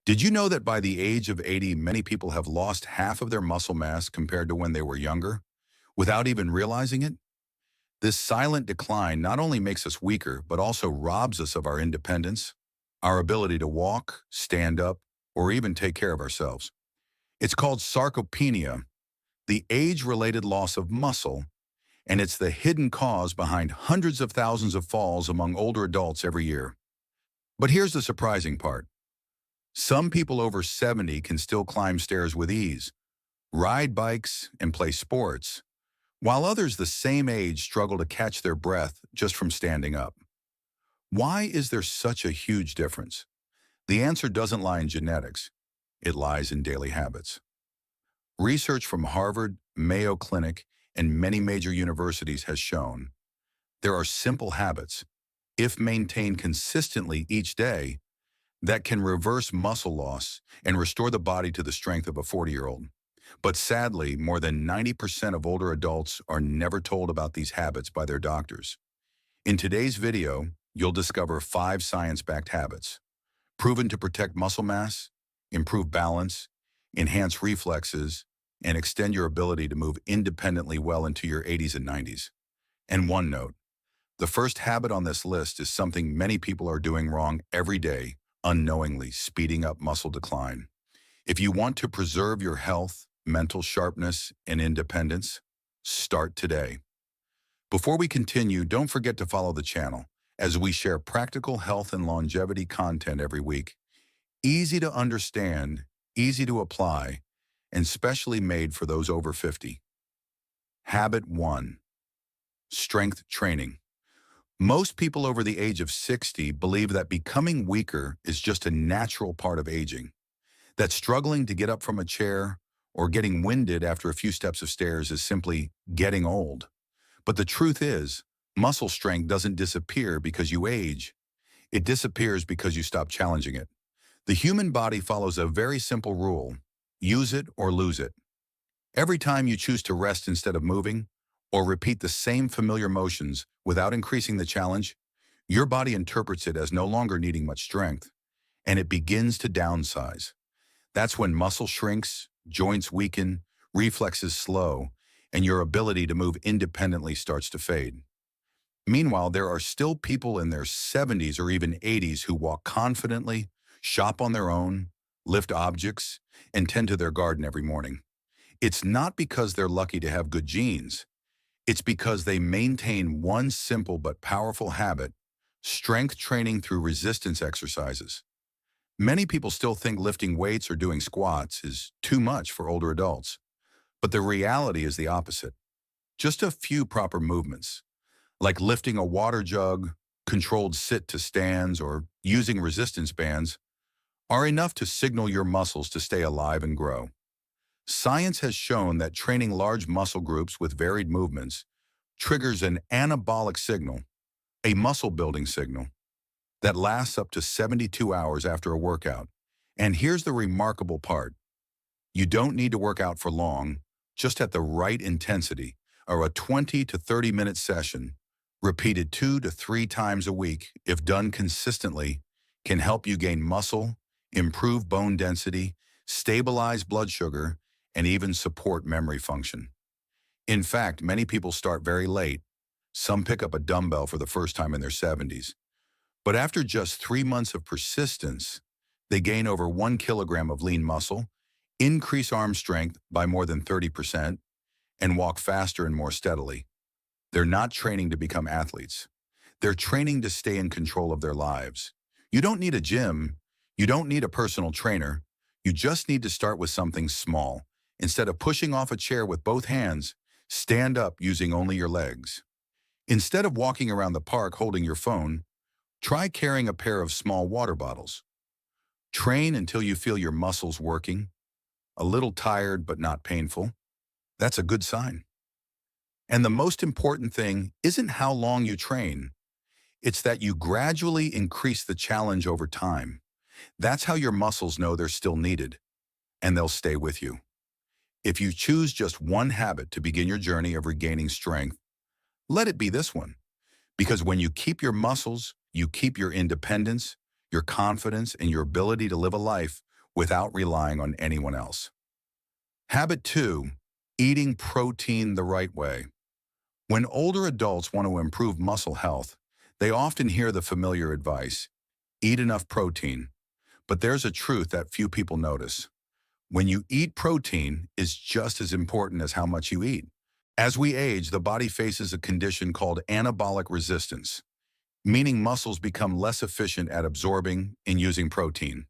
Did you know that by the age of 80, many people have lost half of their muscle mass compared to when they were younger, without even realizing it? This silent decline not only makes us weaker, but also robs us of our independence, our ability to walk, stand up, or even take care of ourselves. It's called sarcopenia, the age-related loss of muscle, and it's the hidden cause behind hundreds of thousands of falls among older adults every year. But here's the surprising part. Some people over 70 can still climb stairs with ease, ride bikes, and play sports, while others the same age struggle to catch their breath just from standing up. Why is there such a huge difference? The answer doesn't lie in genetics. It lies in daily habits. Research from Harvard, Mayo Clinic, and many major universities has shown there are simple habits, if maintained consistently each day, that can reverse muscle loss and restore the body to the strength of a 40-year-old. But sadly, more than 90% of older adults are never told about these habits by their doctors. In today's video, you'll discover 5 science-backed habits, proven to protect muscle mass, improve balance, enhance reflexes, and extend your ability to move independently well into your 80s and 90s. And one note, the first habit on this list is something many people are doing wrong every day, unknowingly speeding up muscle decline. If you want to preserve your health, mental sharpness, and independence, start today. Before we continue, don't forget to follow the channel as we share practical health and longevity content every week. Easy to understand, easy to apply, and specially made for those over 50. Habit 1. Strength training. Most people over the age of 60 believe that becoming weaker is just a natural part of aging, that struggling to get up from a chair or getting winded after a few steps of stairs is simply getting old. But the truth is, muscle strength doesn't disappear because you age. It disappears because you stop challenging it. The human body follows a very simple rule: use it or lose it. Every time you choose to rest instead of moving, or repeat the same familiar motions without increasing the challenge, your body interprets it as no longer needing much strength, and it begins to downsize. That's when muscle shrinks, joints weaken, reflexes slow, and your ability to move independently starts to fade. Meanwhile, there are still people in their 70s or even 80s who walk confidently, shop on their own, lift objects, and tend to their garden every morning. It's not because they're lucky to have good genes. It's because they maintain one simple but powerful habit: strength training through resistance exercises. Many people still think lifting weights or doing squats is too much for older adults, but the reality is the opposite. Just a few proper movements, like lifting a water jug, controlled sit to stands, or using resistance bands, are enough to signal your muscles to stay alive and grow. Science has shown that training large muscle groups with varied movements triggers an anabolic signal, a muscle-building signal, that lasts up to 72 hours after a workout. And here's the remarkable part. You don't need to work out for long, just at the right intensity, or a 20 to 30-minute session, repeated 2 to 3 times a week, if done consistently, can help you gain muscle, improve bone density, stabilize blood sugar, and even support memory function. In fact, many people start very late. Some pick up a dumbbell for the first time in their 70s. But after just 3 months of persistence, they gain over 1 kilogram of lean muscle, increase arm strength by more than 30%, and walk faster and more steadily. They're not training to become athletes. They're training to stay in control of their lives. You don't need a gym. You don't need a personal trainer. You just need to start with something small. Instead of pushing off a chair with both hands, stand up using only your legs. Instead of walking around the park holding your phone, try carrying a pair of small water bottles. Train until you feel your muscles working, a little tired but not painful. That's a good sign. And the most important thing isn't how long you train. It's that you gradually increase the challenge over time. That's how your muscles know they're still needed, and they'll stay with you. If you choose just one habit to begin your journey of regaining strength, let it be this one. Because when you keep your muscles, you keep your independence, your confidence, and your ability to live a life without relying on anyone else. Habit 2, eating protein the right way. When older adults want to improve muscle health, they often hear the familiar advice, eat enough protein. But there's a truth that few people notice. When you eat protein is just as important as how much you eat. As we age, the body faces a condition called anabolic resistance, meaning muscles become less efficient at absorbing and using protein.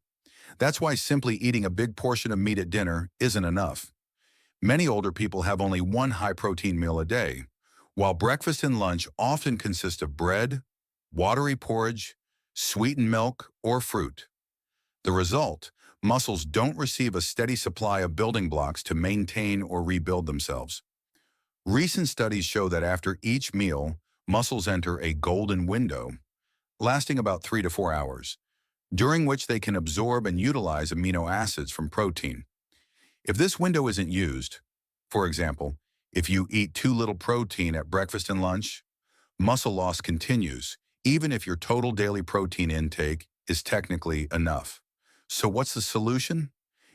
That's why simply eating a big portion of meat at dinner isn't enough. Many older people have only one high-protein meal a day, while breakfast and lunch often consist of bread, watery porridge, sweetened milk, or fruit. The result, muscles don't receive a steady supply of building blocks to maintain or rebuild themselves. Recent studies show that after each meal, muscles enter a golden window, lasting about 3 to 4 hours, during which they can absorb and utilize amino acids from protein. If this window isn't used, for example, if you eat too little protein at breakfast and lunch, muscle loss continues, even if your total daily protein intake is technically enough. So what's the solution?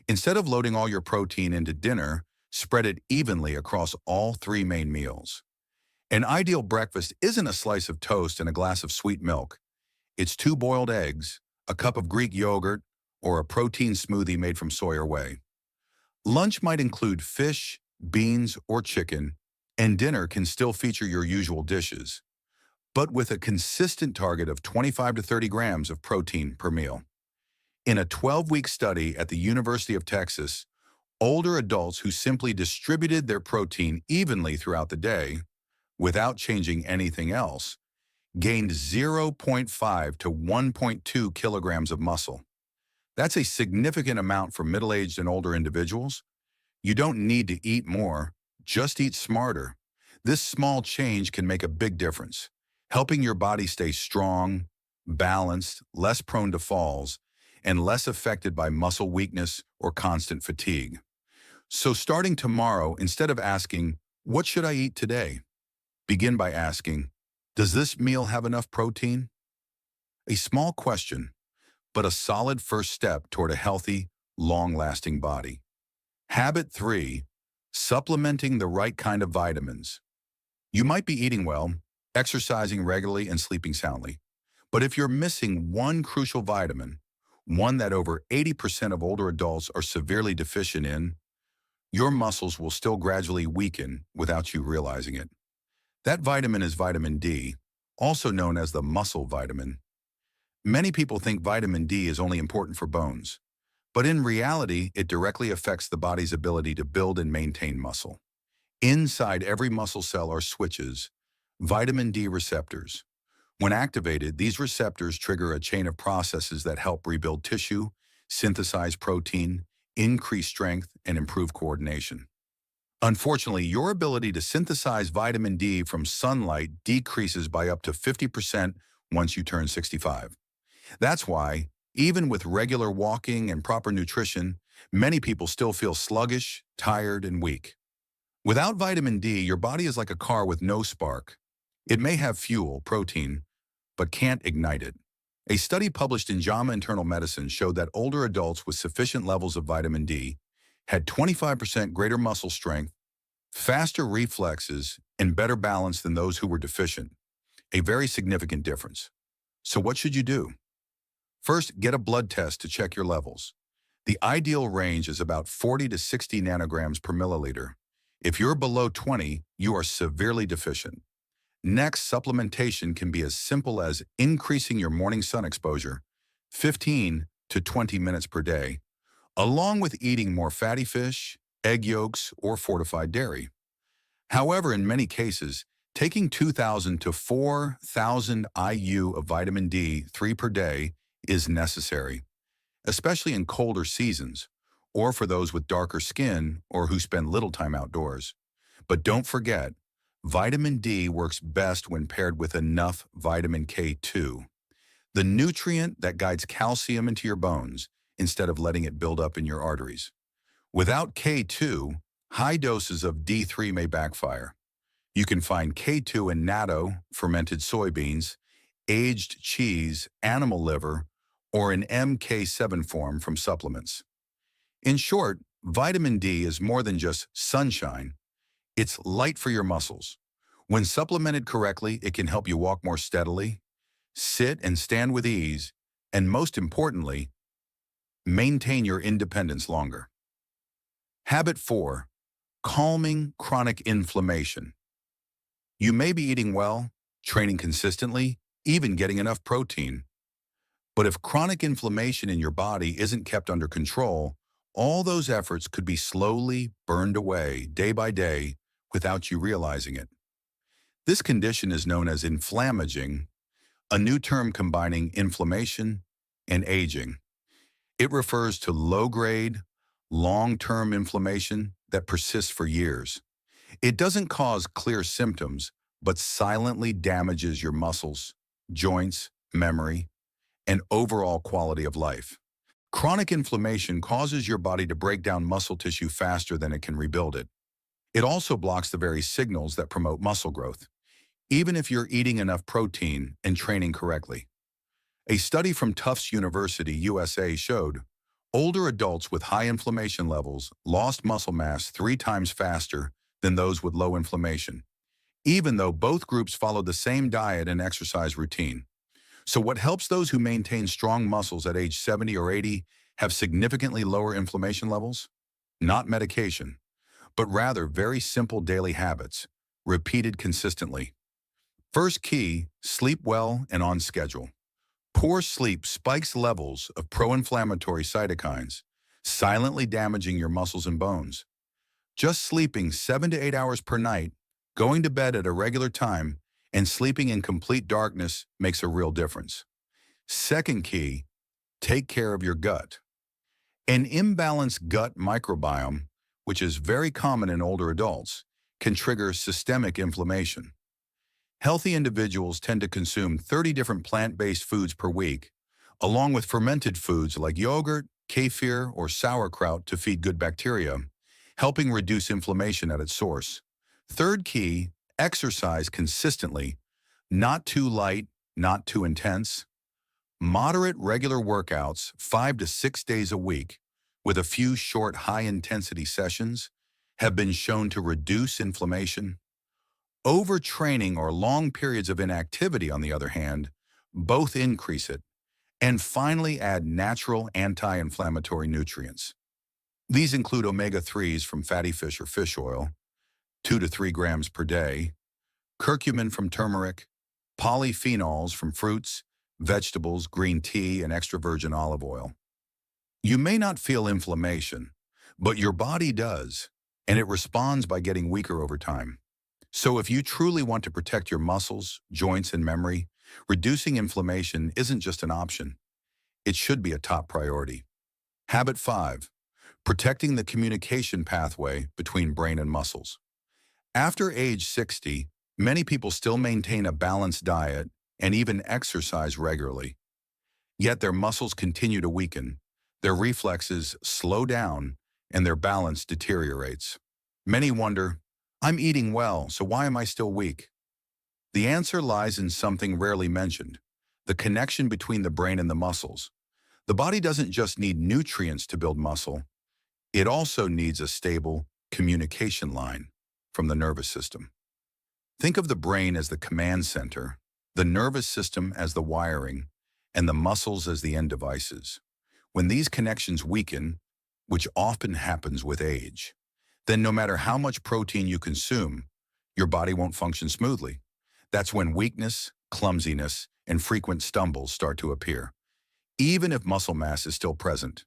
Instead of loading all your protein into dinner, spread it evenly across all 3 main meals. An ideal breakfast isn't a slice of toast and a glass of sweet milk. It's 2 boiled eggs, a cup of Greek yogurt, or a protein smoothie made from soy or whey. Lunch might include fish, beans, or chicken, and dinner can still feature your usual dishes, but with a consistent target of 25 to 30 grams of protein per meal. In a 12-week study at the University of Texas, older adults who simply distributed their protein evenly throughout the day, without changing anything else, gained 0.5 to 1.2 kilograms of muscle. That's a significant amount for middle-aged and older individuals. You don't need to eat more, just eat smarter. This small change can make a big difference, helping your body stay strong, balanced, less prone to falls, and less affected by muscle weakness or constant fatigue. So starting tomorrow, instead of asking, "What should I eat today?" begin by asking, "Does this meal have enough protein?" A small question, but a solid first step toward a healthy, long-lasting body. Habit 3, supplementing the right kind of vitamins. You might be eating well, exercising regularly, and sleeping soundly. But if you're missing one crucial vitamin, one that over 80% of older adults are severely deficient in, your muscles will still gradually weaken without you realizing it. That vitamin is vitamin D, also known as the muscle vitamin. Many people think vitamin D is only important for bones, but in reality, it directly affects the body's ability to build and maintain muscle. Inside every muscle cell are switches, vitamin D receptors. When activated, these receptors trigger a chain of processes that help rebuild tissue, synthesize protein, increase strength, and improve coordination. Unfortunately, your ability to synthesize vitamin D from sunlight decreases by up to 50% once you turn 65. That's why, even with regular walking and proper nutrition, many people still feel sluggish, tired, and weak. Without vitamin D, your body is like a car with no spark. It may have fuel, protein, but can't ignite it. A study published in JAMA Internal Medicine showed that older adults with sufficient levels of vitamin D had 25% greater muscle strength, faster reflexes, and better balance than those who were deficient. A very significant difference. So what should you do? First, get a blood test to check your levels. The ideal range is about 40 to 60 nanograms per milliliter. If you're below 20, you are severely deficient. Next, supplementation can be as simple as increasing your morning sun exposure, 15 to 20 minutes per day, along with eating more fatty fish, egg yolks, or fortified dairy. However, in many cases, taking 2,000 to 4,000 IU of vitamin D3 per day is necessary, especially in colder seasons, or for those with darker skin or who spend little time outdoors. But don't forget, vitamin D works best when paired with enough vitamin K2, the nutrient that guides calcium into your bones instead of letting it build up in your arteries. Without K2, high doses of D3 may backfire. You can find K2 in natto, fermented soybeans, aged cheese, animal liver, or in MK7 form from supplements. In short, vitamin D is more than just sunshine. It's light for your muscles. When supplemented correctly, it can help you walk more steadily, sit and stand with ease, and most importantly, maintain your independence longer. Habit 4. Calming chronic inflammation. You may be eating well, training consistently, even getting enough protein. But if chronic inflammation in your body isn't kept under control, all those efforts could be slowly burned away day by day without you realizing it. This condition is known as inflammaging, a new term combining inflammation and aging. It refers to low-grade, long-term inflammation that persists for years. It doesn't cause clear symptoms, but silently damages your muscles, joints, memory, and overall quality of life. Chronic inflammation causes your body to break down muscle tissue faster than it can rebuild it. It also blocks the very signals that promote muscle growth, even if you're eating enough protein and training correctly. A study from Tufts University, USA showed older adults with high inflammation levels lost muscle mass 3 times faster than those with low inflammation, even though both groups followed the same diet and exercise routine. So what helps those who maintain strong muscles at age 70 or 80 have significantly lower inflammation levels? Not medication, but rather very simple daily habits, repeated consistently. First key, sleep well and on schedule. Poor sleep spikes levels of pro-inflammatory cytokines, silently damaging your muscles and bones. Just sleeping 7 to 8 hours per night, going to bed at a regular time, and sleeping in complete darkness makes a real difference. Second key, take care of your gut. An imbalanced gut microbiome, which is very common in older adults, can trigger systemic inflammation. Healthy individuals tend to consume 30 different plant-based foods per week, along with fermented foods like yogurt, kefir, or sauerkraut to feed good bacteria, helping reduce inflammation at its source. Third key, exercise consistently, not too light, not too intense. Moderate regular workouts 5 to 6 days a week, with a few short high-intensity sessions, have been shown to reduce inflammation. Overtraining or long periods of inactivity, on the other hand, both increase it. And finally, add natural anti-inflammatory nutrients. These include omega-3s from fatty fish or fish oil, 2 to 3 grams per day, curcumin from turmeric, polyphenols from fruits, vegetables, green tea, and extra virgin olive oil. You may not feel inflammation, but your body does, and it responds by getting weaker over time. So if you truly want to protect your muscles, joints, and memory, reducing inflammation isn't just an option. It should be a top priority. Habit 5. Protecting the communication pathway between brain and muscles. After age 60, many people still maintain a balanced diet and even exercise regularly. Yet their muscles continue to weaken, their reflexes slow down, and their balance deteriorates. Many wonder, I'm eating well, so why am I still weak? The answer lies in something rarely mentioned, the connection between the brain and the muscles. The body doesn't just need nutrients to build muscle, it also needs a stable communication line from the nervous system. Think of the brain as the command center, the nervous system as the wiring, and the muscles as the end devices. When these connections weaken, which often happens with age, then no matter how much protein you consume, your body won't function smoothly. That's when weakness, clumsiness, and frequent stumbles start to appear, even if muscle mass is still present.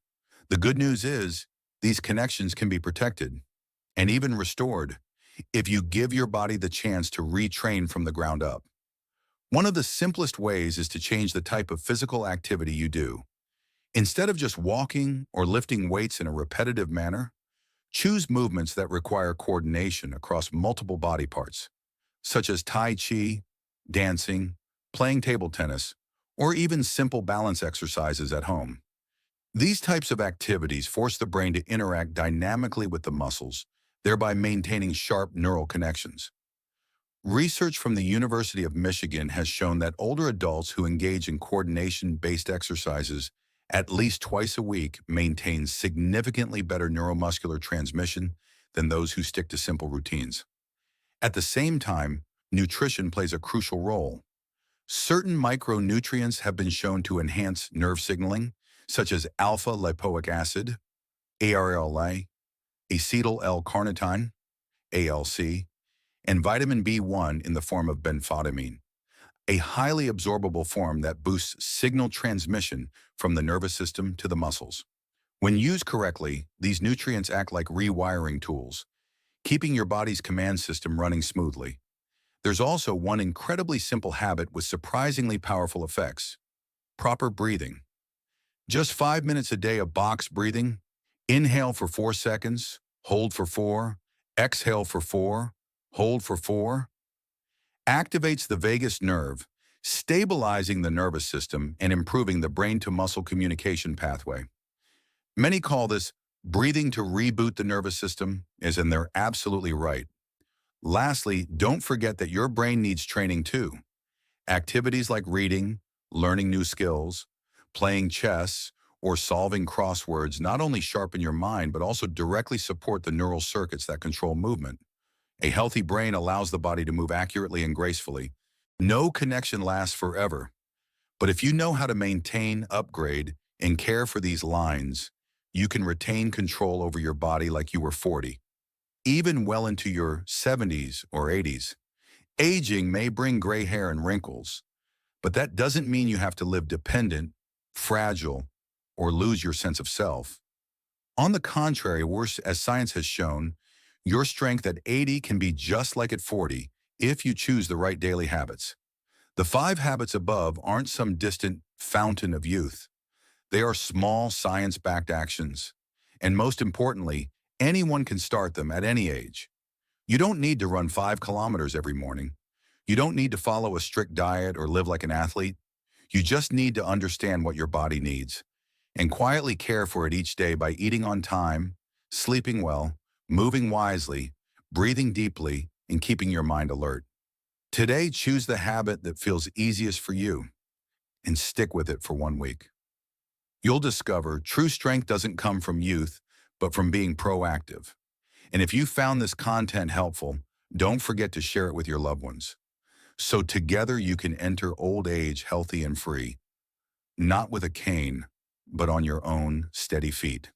The good news is, these connections can be protected and even restored if you give your body the chance to retrain from the ground up. One of the simplest ways is to change the type of physical activity you do. Instead of just walking or lifting weights in a repetitive manner, choose movements that require coordination across multiple body parts, such as Tai Chi, dancing, playing table tennis, or even simple balance exercises at home. These types of activities force the brain to interact dynamically with the muscles, thereby maintaining sharp neural connections. Research from the University of Michigan has shown that older adults who engage in coordination-based exercises at least twice a week maintains significantly better neuromuscular transmission than those who stick to simple routines. At the same time, nutrition plays a crucial role. Certain micronutrients have been shown to enhance nerve signaling, such as alpha-lipoic acid, ARLA, acetyl L-carnitine, ALC, and vitamin B1 in the form of benfotiamine, a highly absorbable form that boosts signal transmission from the nervous system to the muscles. When used correctly, these nutrients act like rewiring tools, keeping your body's command system running smoothly. There's also one incredibly simple habit with surprisingly powerful effects: proper breathing. Just 5 minutes a day of box breathing. Inhale for 4 seconds, hold for 4, exhale for 4, hold for 4. Activates the vagus nerve, stabilizing the nervous system and improving the brain-to-muscle communication pathway. Many call this breathing to reboot the nervous system, and they're absolutely right. Lastly, don't forget that your brain needs training too. Activities like reading, learning new skills, playing chess, or solving crosswords not only sharpen your mind but also directly support the neural circuits that control movement. A healthy brain allows the body to move accurately and gracefully. No connection lasts forever, but if you know how to maintain, upgrade, and care for these lines, you can retain control over your body like you were 40, even well into your 70s or 80s. Aging may bring gray hair and wrinkles, but that doesn't mean you have to live dependent, fragile, or lose your sense of self. On the contrary, worse, as science has shown, your strength at 80 can be just like at 40 if you choose the right daily habits. The 5 habits above aren't some distant fountain of youth. They are small, science-backed actions. And most importantly, anyone can start them at any age. You don't need to run 5 kilometers every morning. You don't need to follow a strict diet or live like an athlete. You just need to understand what your body needs and quietly care for it each day by eating on time, sleeping well, moving wisely, breathing deeply, and keeping your mind alert. Today, choose the habit that feels easiest for you and stick with it for 1 week. You'll discover true strength doesn't come from youth, but from being proactive. And if you found this content helpful, don't forget to share it with your loved ones. So together you can enter old age healthy and free, not with a cane, but on your own steady feet.